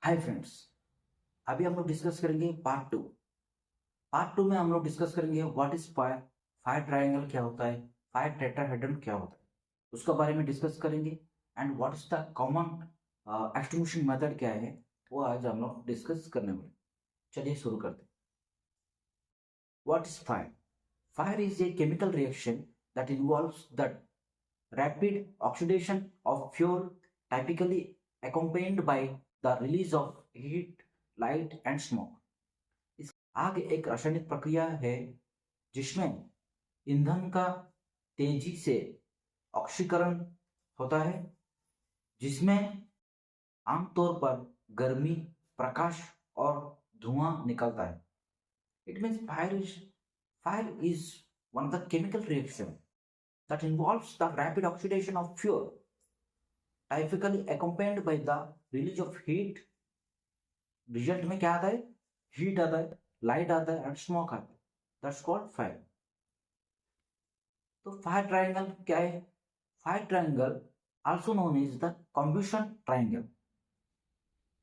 Hi friends, अभी हम लोग डिस्कस करेंगे पार्ट टू में हम लोग डिस्कस करेंगे what is fire, fire triangle क्या होता है, फायर टेट्राहेड्रन क्या होता है, उसका बारे में डिस्कस करेंगे। And what is the common extinguishing method क्या है, वो आज हम लोग डिस्कस करने वाले। चलिए शुरू करते हैं। What is fire? Fire is a chemical reaction that involves the rapid oxidation of fuel, typically accompanied by the release of heat, light and smoke. इस आग एक रासायनिक प्रक्रिया है जिसमें ईंधन का तेजी से ऑक्सीकरण होता है, जिसमें आमतौर पर गर्मी, प्रकाश और धुआं निकलता है। It means fire is one of the chemical reaction that involves the rapid oxidation of fuel, typically accompanied by the release of heat. Result में क्या आता है? हीट आता है, लाइट आता है एंड स्मोक आता है। That's called fire. तो फायर ट्रायंगल क्या है? Fire triangle also known as the combustion triangle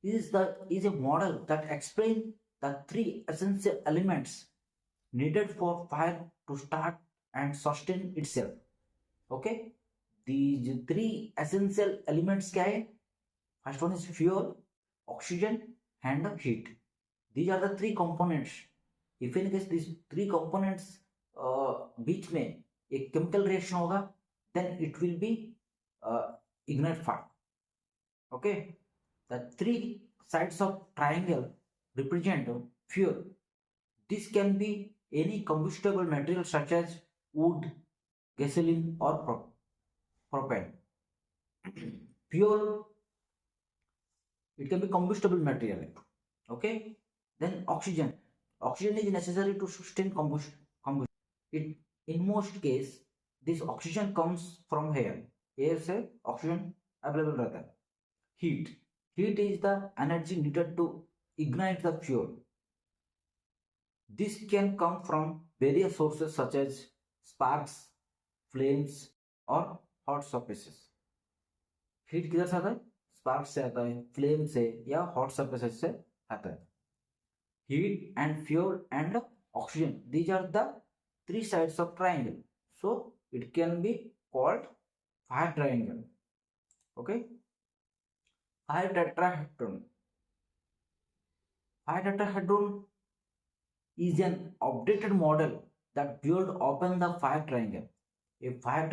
is a model that explains the three essential elements needed for fire to start and sustain itself. Okay, these three essential elements क्या है? First one is fuel, oxygen and heat. These are the three components. If in case these three components बीच में एक chemical reaction होगा, then it will be ignite fire. Okay, the three sides of triangle represent fuel. This can be any combustible material such as wood, gasoline or propane. Fuel, it can be combustible material. Okay, then oxygen is necessary to sustain combustion. It in most case this oxygen comes from air से oxygen available रहता है. Heat is the energy needed to ignite the fuel. This can come from various sources such as sparks, flames or hot surfaces. Heat किधर से आता है? Spark से आता है, फ्लेम से या हॉट सरफेसेस से आता है. Heat and fuel and oxygen, these are the three sides of triangle, so it can be called fire triangle. Okay, fire tetrahedron is an updated model that build upon the fire triangle. ये fire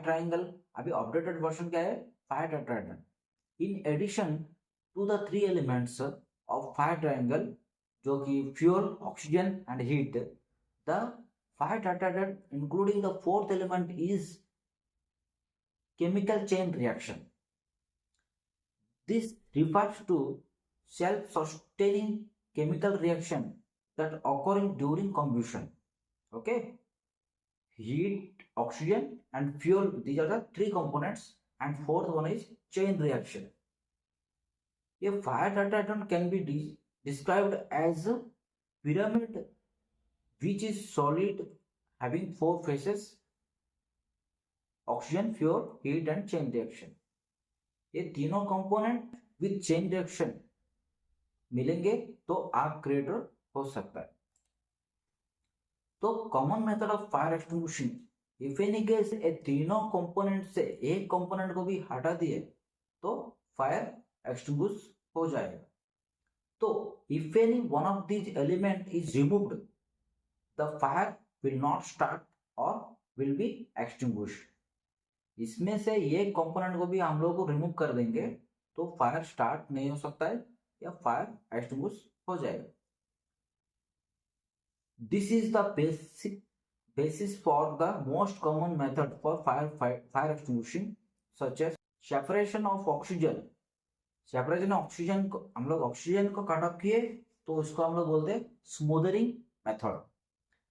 triangle अभी updated version क्या है? Fire tetrahedron. In addition to the three elements of fire triangle, जो कि fuel, oxygen and heat, the fire tetrahedron including the fourth element is chemical chain reaction. This refers to self-sustaining chemical reaction that occurring during combustion. Okay, heat, oxygen and fuel, these are the three components, and fourth one is chain reaction. A fire tetrahedron can be described as a pyramid which is solid having four phases: oxygen, fuel, heat and chain reaction. ये तीनों component with chain reaction मिलेंगे तो आग create हो सकता है. तो common method of fire extinguishing, if in case ये तीनों कंपोनेंट से एक कंपोनेंट को भी हटा दिए तो फायर एक्सटिंग्विश हो जाएगा. तो if any one of these element is removed, the fire will not start or will be extinguished. इसमें से ये कंपोनेंट को भी हम लोग को रिमूव कर देंगे तो फायर स्टार्ट नहीं हो सकता है या फायर एक्सटिंग्विश हो जाएगा. This is the basis for the most common method for fire extinguishing, such as separation of oxygen. Separation oxygen को हम लोग ऑक्सीजन को कट ऑफ किए तो उसको हम लोग बोलते हैं smothering method.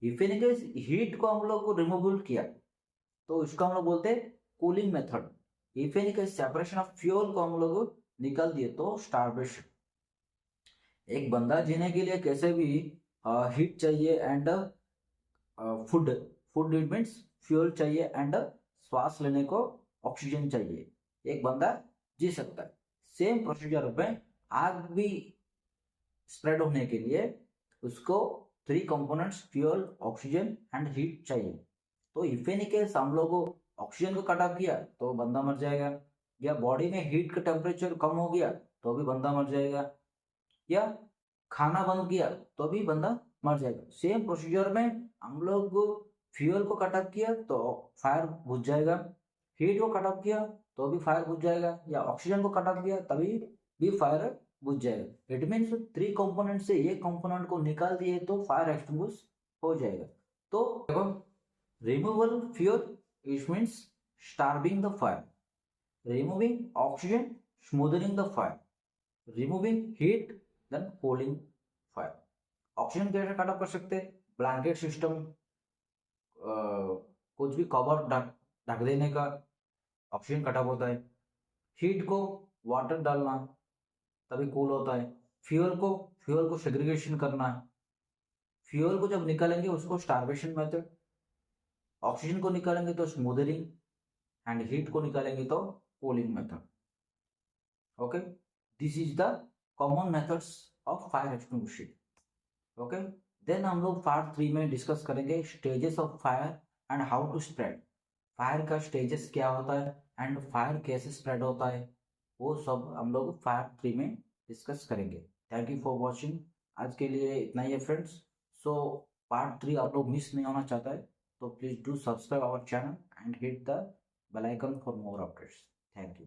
If in case heat को हम लोग को रिमूवल किया तो इसको हम लोग बोलते हैं cooling method. If in case separation of fuel को हम लोग निकाल दिए तो स्टार्वेशन. एक बंदा जीने के लिए कैसे भी हीट चाहिए and food it means fuel चाहिए एंड श्वास लेने को ऑक्सीजन चाहिए, एक बंदा जी सकता है. सेम प्रोसीजर में आग भी स्प्रेड होने के लिए उसको 3 components fuel, oxygen and heat चाहिए। तो इफ एनी केस हम लोग ऑक्सीजन को कट ऑफ किया तो बंदा मर जाएगा, या बॉडी में हीट का टेम्परेचर कम हो गया तो भी बंदा मर जाएगा, या खाना बंद किया तो भी बंदा मर जाएगा। सेम प्रोसीजर में हम लोग फ्यूल को कट ऑफ किया तो फायर बुझ जाएगा, हीट को कट ऑफ किया तो भी फायर बुझ जाएगा, या ऑक्सीजन को कट ऑफ किया तभी भी फायर बुझ जाएगा। इट मीन्स 3 कंपोनेंट से एक कंपोनेंट को निकाल दिए तो फायर एक्सटिंग्विश हो जाएगा। तो देखो, removal fuel it means starving the fire, removing oxygen smoothening the fire, removing heat then cooling fire. Oxygen कैसे कट ऑफ कर सकते हैं? ब्लैंकेट सिस्टम, कुछ भी कवर ढक देने का ऑक्सीजन कट ऑफ होता है। हीट को वाटर डालना तभी कूल होता है। फ्यूल को सेग्रीगेशन करना है। फ्यूल को जब निकालेंगे उसको स्टार्वेशन मेथड, ऑक्सीजन को निकालेंगे तो स्मूदरिंग, एंड हीट को निकालेंगे तो cooling method. Okay, this is the common methods of fire extinguishing. Okay, then हम लोग पार्ट 3 में डिस्कस करेंगे stages of fire and how to spread. Fire का स्टेजेस क्या होता है एंड फायर कैसे स्प्रेड होता है, वो सब हम लोग पार्ट 3 में डिस्कस करेंगे। Thank you for watching. आज के लिए इतना ही है फ्रेंड्स। सो पार्ट 3 आप लोग मिस नहीं होना चाहता है तो please do subscribe our channel and hit the bell icon for more updates. Thank you.